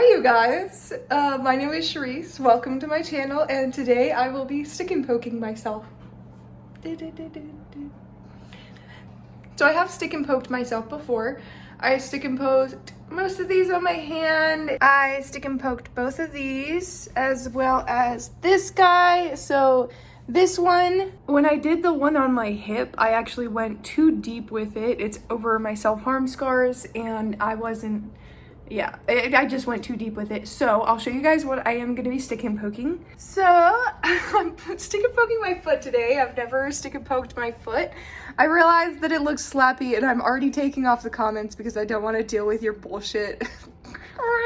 Hi you guys, my name is Cherisse. Welcome to my channel, and today I will be stick and poking myself. So I have stick and poked myself before. I stick and poked most of these on my hand. I stick and poked both of these as well as this guy. So this one, when I did the one on my hip, I actually went too deep with it. It's over my self-harm scars, and I wasn't, I just went too deep with it. So I'll show you guys what I am gonna be stick and poking. So I'm stick and poking my foot today. I've never stick and poked my foot. I realized that it looks slappy, and I'm already taking off the comments because I don't want to deal with your bullshit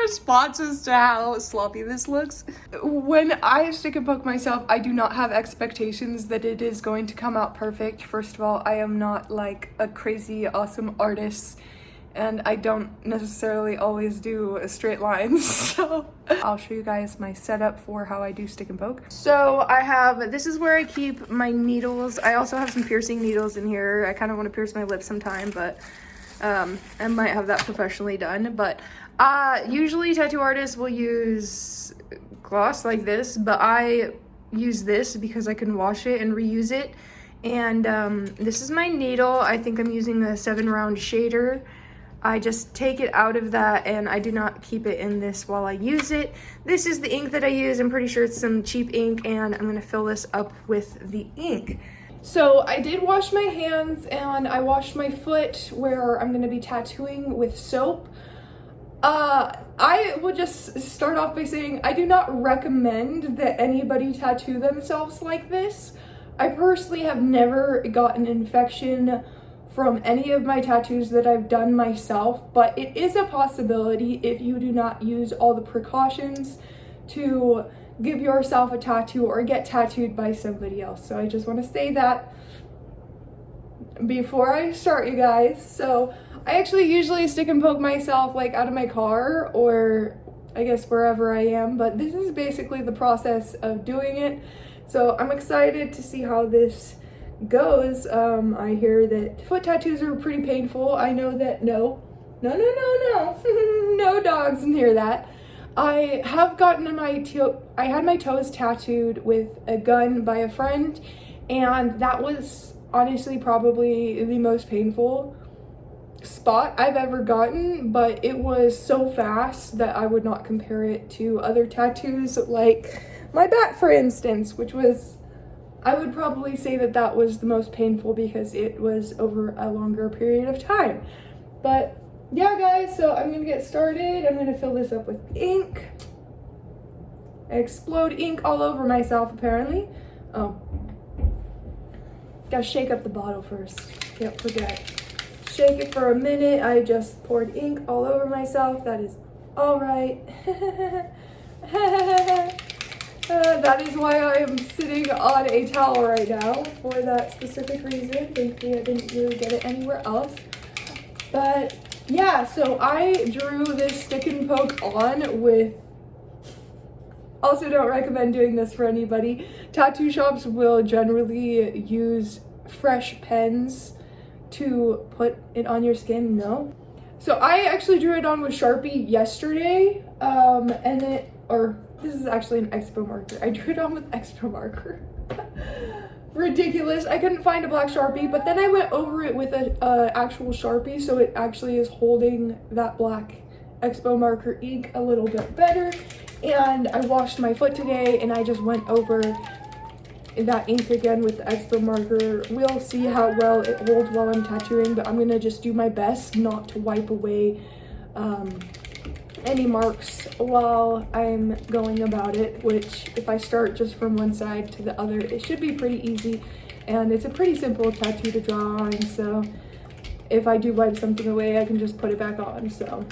responses to how sloppy this looks. When I stick and poke myself, I do not have expectations that it is going to come out perfect. First of all, I am not like a crazy awesome artist, and I don't necessarily always do straight lines. So I'll show you guys my setup for how I do stick and poke. So this is where I keep my needles. I also have some piercing needles in here. I kind of want to pierce my lips sometime, but I might have that professionally done. But usually tattoo artists will use gloss like this, but I use this because I can wash it and reuse it. And this is my needle. I think I'm using the 7-round shader. I just take it out of that, and I do not keep it in this while I use it. This is the ink that I use. I'm pretty sure it's some cheap ink, and I'm gonna fill this up with the ink. So I did wash my hands, and I washed my foot where I'm gonna be tattooing with soap. I will just start off by saying I do not recommend that anybody tattoo themselves like this. I personally have never gotten an infection from any of my tattoos that I've done myself, but it is a possibility if you do not use all the precautions to give yourself a tattoo or get tattooed by somebody else. So I just want to say that before I start, you guys. So I actually usually stick and poke myself like out of my car, or I guess wherever I am, but this is basically the process of doing it. So I'm excited to see how this goes. I hear that foot tattoos are pretty painful. I know that no dogs can hear that. I have gotten I had my toes tattooed with a gun by a friend, and that was honestly probably the most painful spot I've ever gotten, but it was so fast that I would not compare it to other tattoos like my back, for instance, which was, I would probably say that that was the most painful because it was over a longer period of time. But yeah, guys, so I'm gonna get started. I'm gonna fill this up with ink. I explode ink all over myself, apparently. Oh, gotta shake up the bottle first. Can't forget. Shake it for a minute. I just poured ink all over myself. That is all right. That is why I am sitting on a towel right now, for that specific reason. Thankfully, I didn't really get it anywhere else. But yeah, so I drew this stick and poke on with, also don't recommend doing this for anybody. Tattoo shops will generally use fresh pens to put it on your skin. No. So I actually drew it on with Sharpie yesterday, this is actually an Expo marker. I drew it on with Expo marker. Ridiculous. I couldn't find a black Sharpie, but then I went over it with an actual Sharpie, so it actually is holding that black Expo marker ink a little bit better. And I washed my foot today, and I just went over that ink again with the Expo marker. We'll see how well it holds while I'm tattooing, but I'm gonna just do my best not to wipe away any marks while I'm going about it, which if I start just from one side to the other, it should be pretty easy, and it's a pretty simple tattoo to draw on, so if I do wipe something away, I can just put it back on. So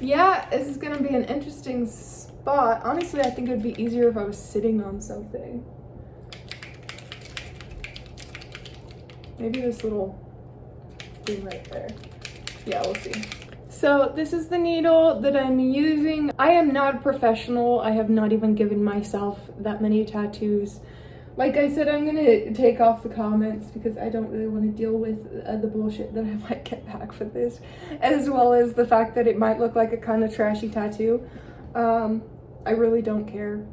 yeah, this is gonna be an interesting spot. Honestly, I think it would be easier if I was sitting on something. Maybe this little thing right there. Yeah, we'll see. So this is the needle that I'm using. I am not a professional. I have not even given myself that many tattoos, Like I said, I'm gonna take off the comments because I don't really want to deal with the bullshit that I might get back for this, as well as the fact that it might look like a kind of trashy tattoo. I really don't care.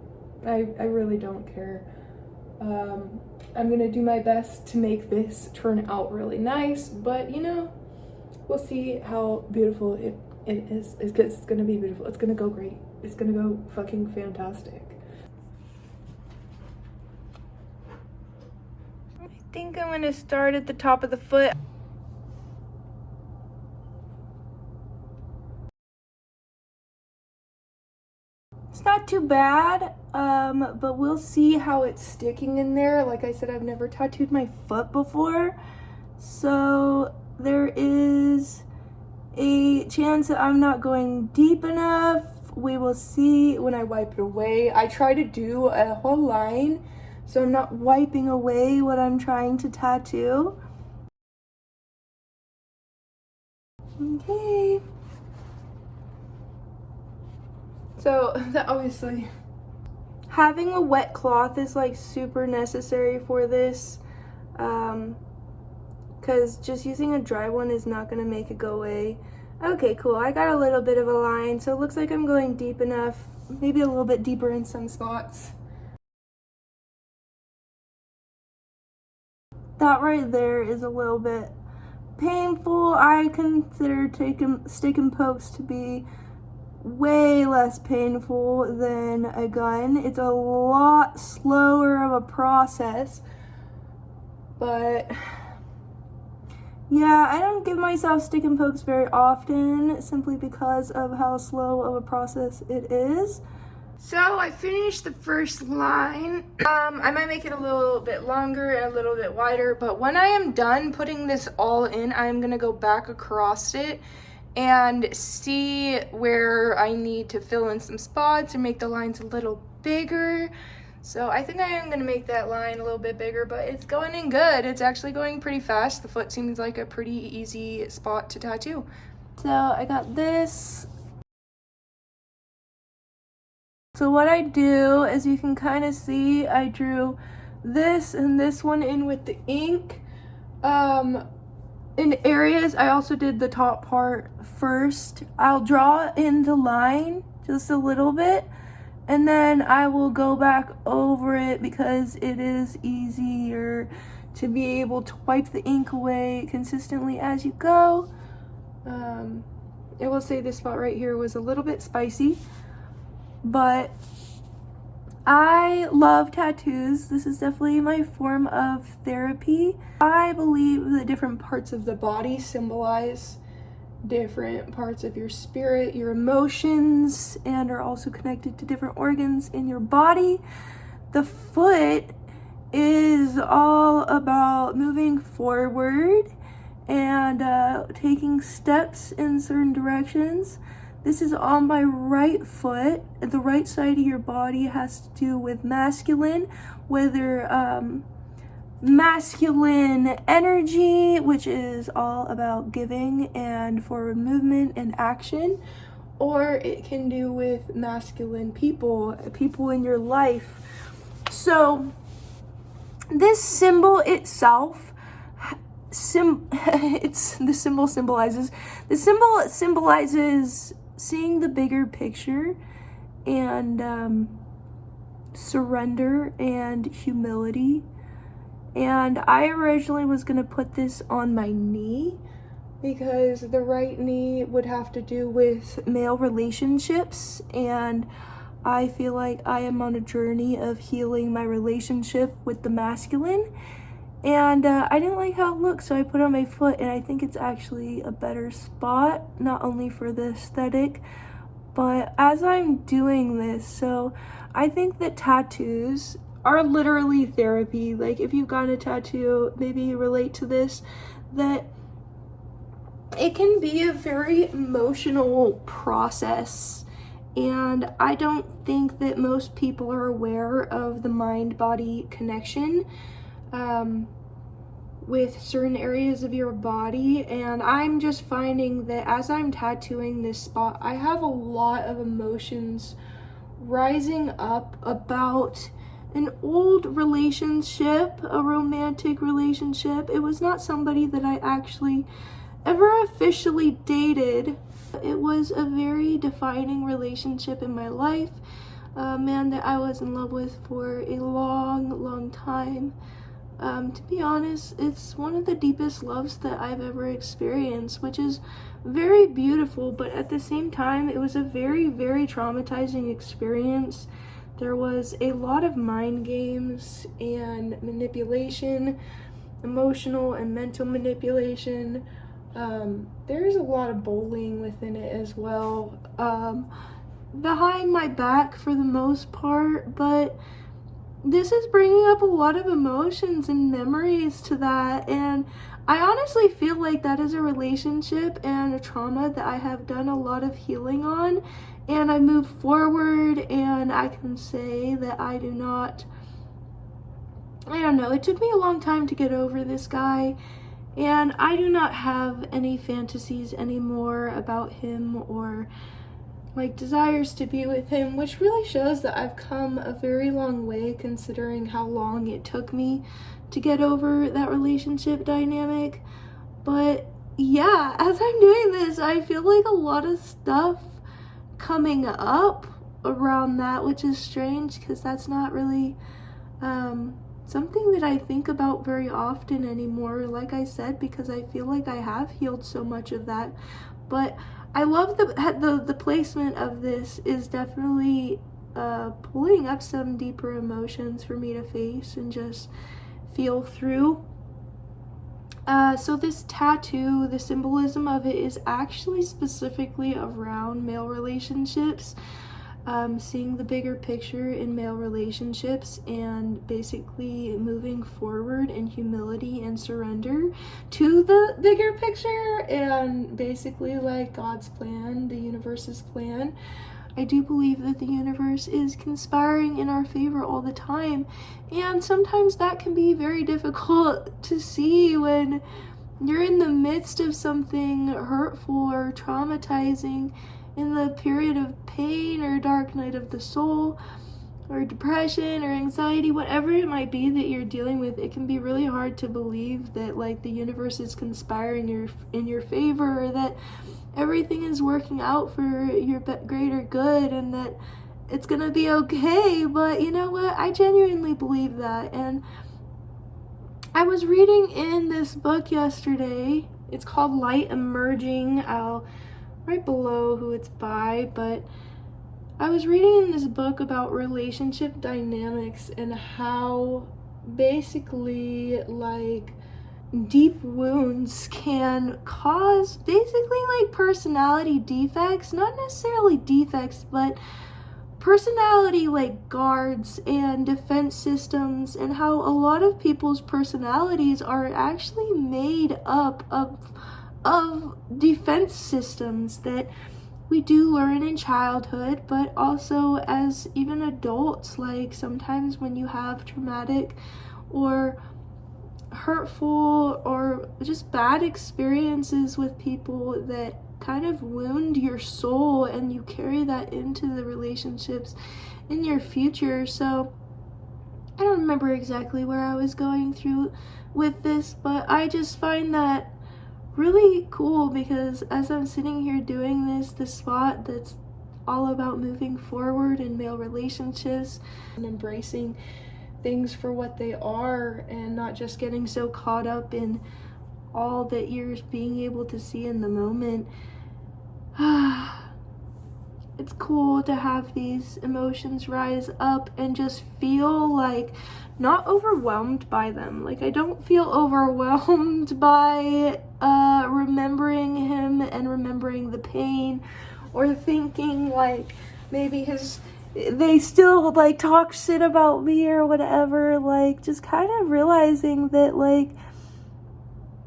I really don't care. I'm gonna do my best to make this turn out really nice, but you know, we'll see how beautiful it is. It's gonna be beautiful. It's gonna go great. It's gonna go fucking fantastic. I think I'm gonna start at the top of the foot. It's not too bad, but we'll see how it's sticking in there. Like I said, I've never tattooed my foot before, so there is a chance that I'm not going deep enough. We will see when I wipe it away. I try to do a whole line, so I'm not wiping away what I'm trying to tattoo. Okay. So that obviously, having a wet cloth is like super necessary for this, because just using a dry one is not gonna make it go away. Okay, cool. I got a little bit of a line, so it looks like I'm going deep enough, maybe a little bit deeper in some spots. That right there is a little bit painful. I consider stick and pokes to be way less painful than a gun. It's a lot slower of a process, but yeah, I don't give myself stick and pokes very often simply because of how slow of a process it is. So I finished the first line. I might make it a little bit longer and a little bit wider, but when I am done putting this all in, I'm gonna go back across it and see where I need to fill in some spots or make the lines a little bigger. So I think I am gonna make that line a little bit bigger, but it's going in good. It's actually going pretty fast. The foot seems like a pretty easy spot to tattoo. So I got this. So what I do, as you can kind of see, I drew this and this one in with the ink. In areas, I also did the top part first. I'll draw in the line just a little bit, and then I will go back over it because it is easier to be able to wipe the ink away consistently as you go. I will say this spot right here was a little bit spicy, but I love tattoos. This is definitely my form of therapy. I believe that different parts of the body symbolize different parts of your spirit, your emotions, and are also connected to different organs in your body. The foot is all about moving forward and taking steps in certain directions. This is on my right foot. The right side of your body has to do with masculine, whether masculine energy, which is all about giving and forward movement and action, or it can do with masculine people in your life. So this symbol itself, the symbol symbolizes seeing the bigger picture and surrender and humility. And I originally was gonna put this on my knee because the right knee would have to do with male relationships, and I feel like I am on a journey of healing my relationship with the masculine, and I didn't like how it looked, so I put it on my foot, and I think it's actually a better spot, not only for the aesthetic, but as I'm doing this. So I think that tattoos are literally therapy. Like, if you've got a tattoo, maybe you relate to this, that it can be a very emotional process. And I don't think that most people are aware of the mind-body connection with certain areas of your body. And I'm just finding that as I'm tattooing this spot, I have a lot of emotions rising up about an old relationship, a romantic relationship. It was not somebody that I actually ever officially dated. It was a very defining relationship in my life. A man that I was in love with for a long time. To be honest, it's one of the deepest loves that I've ever experienced, which is very beautiful, but at the same time, it was a very traumatizing experience. There was a lot of mind games and manipulation, emotional and mental manipulation. There's a lot of bullying within it as well, behind my back for the most part, but this is bringing up a lot of emotions and memories to that, and I honestly feel like that is a relationship and a trauma that I have done a lot of healing on, and I moved forward, and I can say that I don't know, it took me a long time to get over this guy, and I do not have any fantasies anymore about him or like desires to be with him, which really shows that I've come a very long way considering how long it took me to get over that relationship dynamic. But yeah, as I'm doing this, I feel like a lot of stuff coming up around that, which is strange because that's not really something that I think about very often anymore, like I said, because I feel like I have healed so much of that. But I love the placement of this is definitely pulling up some deeper emotions for me to face and just feel through. So this tattoo, the symbolism of it is actually specifically around male relationships. Seeing the bigger picture in male relationships and basically moving forward in humility and surrender to the bigger picture and basically like God's plan, the universe's plan. I do believe that the universe is conspiring in our favor all the time, and sometimes that can be very difficult to see when you're in the midst of something hurtful or traumatizing, in the period of pain or dark night of the soul or depression or anxiety, whatever it might be that you're dealing with. It can be really hard to believe that like the universe is conspiring in your favor, or that everything is working out for your greater good and that it's gonna be okay. But you know what, I genuinely believe that. And I was reading in this book yesterday, it's called Light Emerging. I'll right below who it's by, but I was reading in this book about relationship dynamics and how basically like deep wounds can cause basically like personality defects, not necessarily defects, but personality like guards and defense systems, and how a lot of people's personalities are actually made up of defense systems that we do learn in childhood, but also as even adults. Like sometimes when you have traumatic or hurtful or just bad experiences with people that kind of wound your soul, and you carry that into the relationships in your future. So I don't remember exactly where I was going through with this, but I just find that really cool because as I'm sitting here doing this spot that's all about moving forward in male relationships and embracing things for what they are and not just getting so caught up in all that you're being able to see in the moment. It's cool to have these emotions rise up and just feel like not overwhelmed by them. Like I don't feel overwhelmed by remembering him and remembering the pain, or thinking like maybe they still like talk shit about me or whatever. Like just kind of realizing that like,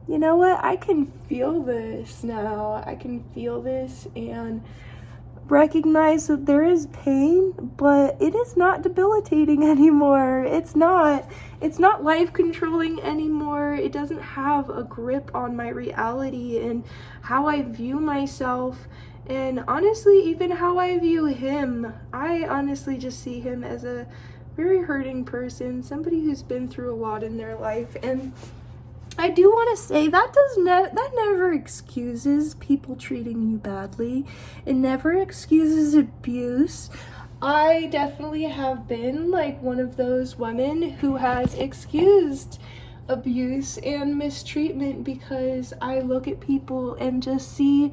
you know what, I can feel this now. I can feel this and recognize that there is pain, but it is not debilitating anymore. It's not life controlling anymore. It doesn't have a grip on my reality and how I view myself, and honestly even how I view him. I honestly just see him as a very hurting person, somebody who's been through a lot in their life. And I do want to say that that never excuses people treating you badly. It never excuses abuse. I definitely have been like one of those women who has excused abuse and mistreatment because I look at people and just see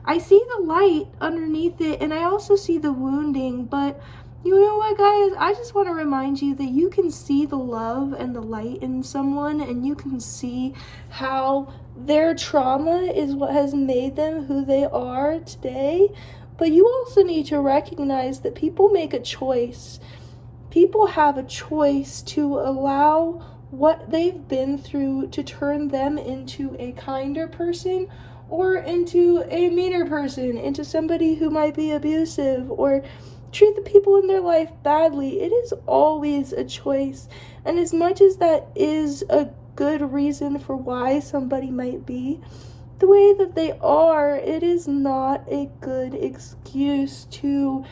the light underneath it, and I also see the wounding. But you know what, guys? I just want to remind you that you can see the love and the light in someone, and you can see how their trauma is what has made them who they are today. But you also need to recognize that people make a choice. People have a choice to allow what they've been through to turn them into a kinder person or into a meaner person, into somebody who might be abusive or treat the people in their life badly. It is always a choice. And as much as that is a good reason for why somebody might be the way that they are, it is not a good excuse to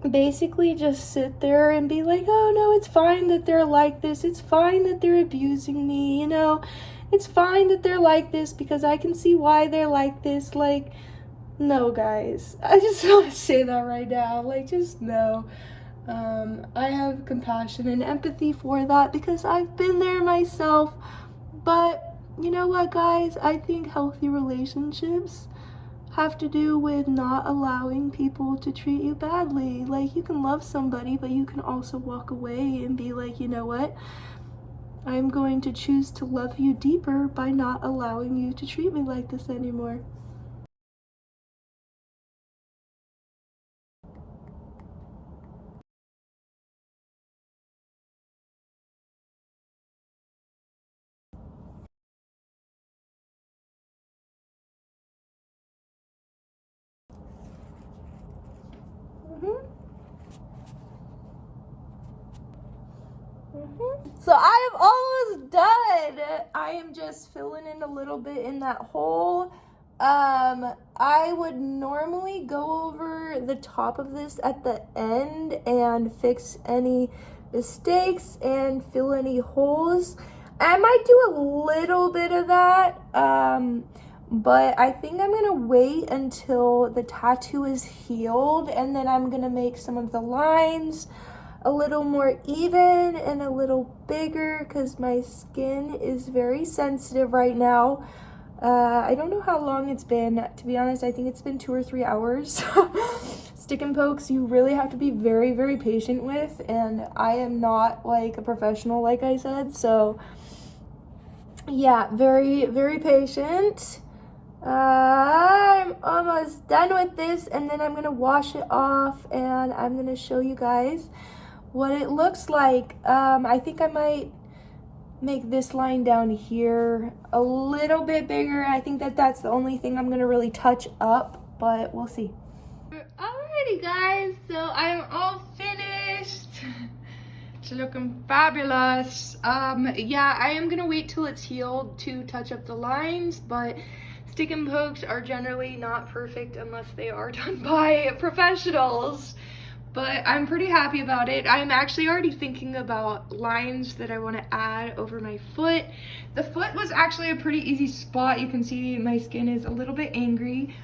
basically just sit there and be like, oh no, it's fine that they're like this, it's fine that they're abusing me, you know, it's fine that they're like this because I can see why they're like this. Like, no, guys, I just want to say that right now, like, just no. I have compassion and empathy for that because I've been there myself. But you know what, guys, I think healthy relationships have to do with not allowing people to treat you badly. Like, you can love somebody, but you can also walk away and be like, you know what, I'm going to choose to love you deeper by not allowing you to treat me like this anymore. So I am almost done. I am just filling in a little bit in that hole. I would normally go over the top of this at the end and fix any mistakes and fill any holes. I might do a little bit of that, but I think I'm gonna wait until the tattoo is healed, and then I'm gonna make some of the lines a little more even and a little bigger because my skin is very sensitive right now. I don't know how long it's been. To be honest, I think it's been 2 or 3 hours. Stick and pokes, you really have to be very, very patient with, and I am not like a professional, like I said, so yeah, very, very patient. I'm almost done with this, and then I'm gonna wash it off and I'm gonna show you guys what it looks like. I think I might make this line down here a little bit bigger. I think that's the only thing I'm gonna really touch up, but we'll see. Alrighty, guys, so I'm all finished. It's looking fabulous. Yeah, I am gonna wait till it's healed to touch up the lines, but stick and pokes are generally not perfect unless they are done by professionals. But I'm pretty happy about it. I'm actually already thinking about lines that I want to add over my foot. The foot was actually a pretty easy spot. You can see my skin is a little bit angry,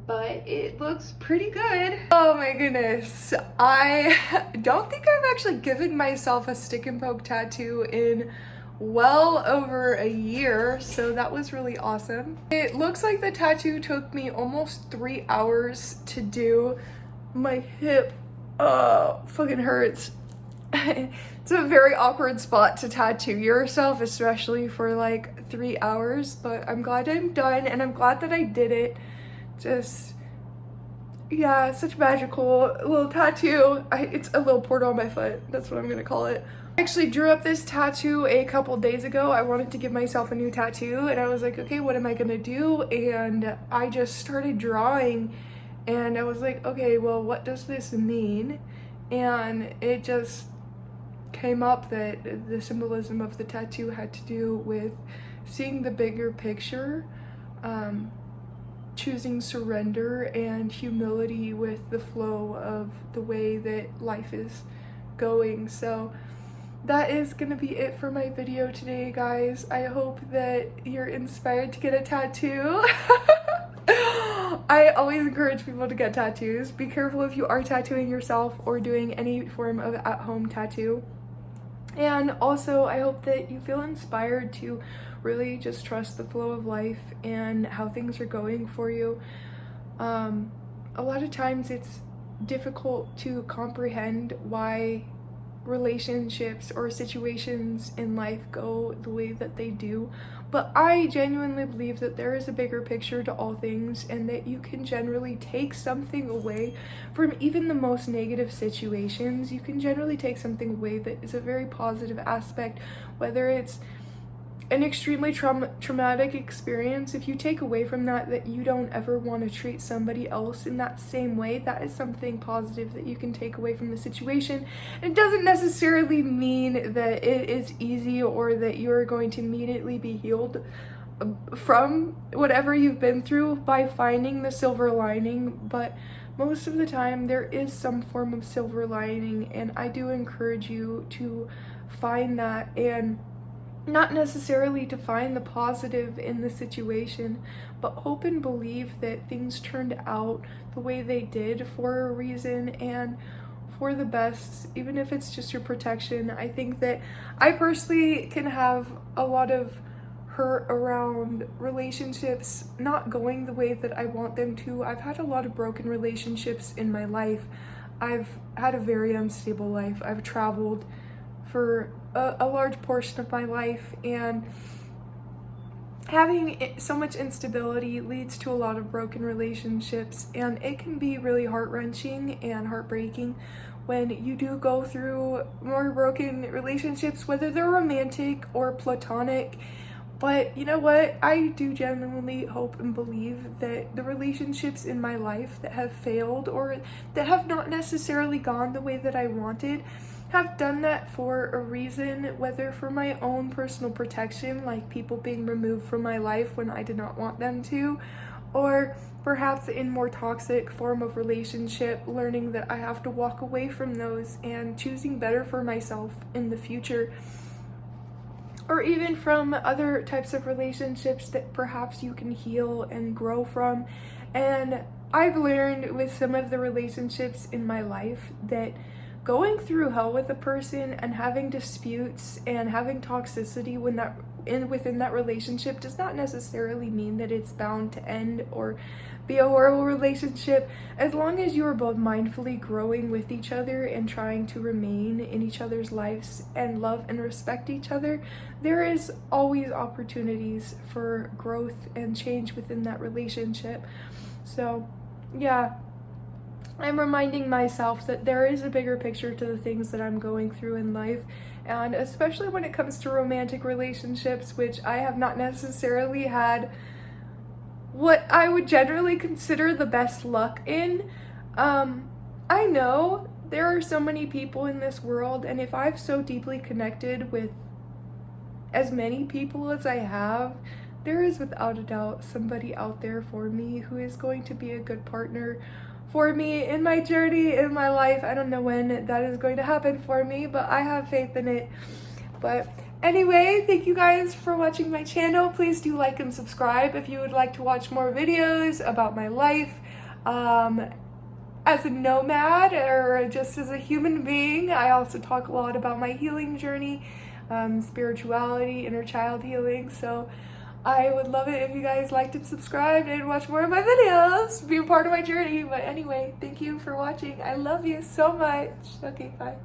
but it looks pretty good. Oh my goodness. I don't think I've actually given myself a stick and poke tattoo in well over a year, so that was really awesome. It looks like the tattoo took me almost 3 hours to do. My hip fucking hurts. It's a very awkward spot to tattoo yourself, especially for like 3 hours, but I'm glad I'm done and I'm glad that I did it. Just, yeah, such a magical little tattoo. It's a little portal on my foot. That's what I'm gonna call it. I actually drew up this tattoo a couple days ago. I wanted to give myself a new tattoo and I was like, okay, what am I gonna do? And I just started drawing. And I was like, okay, well, what does this mean? And it just came up that the symbolism of the tattoo had to do with seeing the bigger picture, choosing surrender and humility with the flow of the way that life is going. So that is gonna be it for my video today, guys. I hope that you're inspired to get a tattoo. I always encourage people to get tattoos. Be careful if you are tattooing yourself or doing any form of at-home tattoo. And also, I hope that you feel inspired to really just trust the flow of life and how things are going for you. A lot of times it's difficult to comprehend why relationships or situations in life go the way that they do, but I genuinely believe that there is a bigger picture to all things, and that you can generally take something away from even the most negative situations. You can generally take something away that is a very positive aspect, whether it's an extremely traumatic experience. If you take away from that you don't ever want to treat somebody else in that same way, that is something positive that you can take away from the situation. It doesn't necessarily mean that it is easy or that you're going to immediately be healed from whatever you've been through by finding the silver lining, but most of the time there is some form of silver lining, and I do encourage you to find that, and not necessarily to find the positive in the situation, but hope and believe that things turned out the way they did for a reason and for the best, even if it's just your protection. I think that I personally can have a lot of hurt around relationships not going the way that I want them to. I've had a lot of broken relationships in my life. I've had a very unstable life. I've traveled for a large portion of my life, and having so much instability leads to a lot of broken relationships, and it can be really heart-wrenching and heartbreaking when you do go through more broken relationships, whether they're romantic or platonic. But you know what? I do genuinely hope and believe that the relationships in my life that have failed or that have not necessarily gone the way that I wanted have done that for a reason, whether for my own personal protection, like people being removed from my life when I did not want them to, or perhaps in more toxic form of relationship, learning that I have to walk away from those and choosing better for myself in the future, or even from other types of relationships that perhaps you can heal and grow from. And I've learned with some of the relationships in my life that going through hell with a person and having disputes and having toxicity within that relationship does not necessarily mean that it's bound to end or be a horrible relationship. As long as you are both mindfully growing with each other and trying to remain in each other's lives and love and respect each other, there is always opportunities for growth and change within that relationship. So yeah, I'm reminding myself that there is a bigger picture to the things that I'm going through in life, and especially when it comes to romantic relationships, which I have not necessarily had what I would generally consider the best luck in. I know there are so many people in this world, and if I've so deeply connected with as many people as I have, there is without a doubt somebody out there for me who is going to be a good partner for me in my journey, in my life. I don't know when that is going to happen for me, but I have faith in it. But anyway, thank you guys for watching my channel. Please do like and subscribe if you would like to watch more videos about my life as a nomad or just as a human being. I also talk a lot about my healing journey, spirituality, inner child healing. So I would love it if you guys liked and subscribed and watch more of my videos, be a part of my journey. But anyway, thank you for watching. I love you so much. Okay, bye.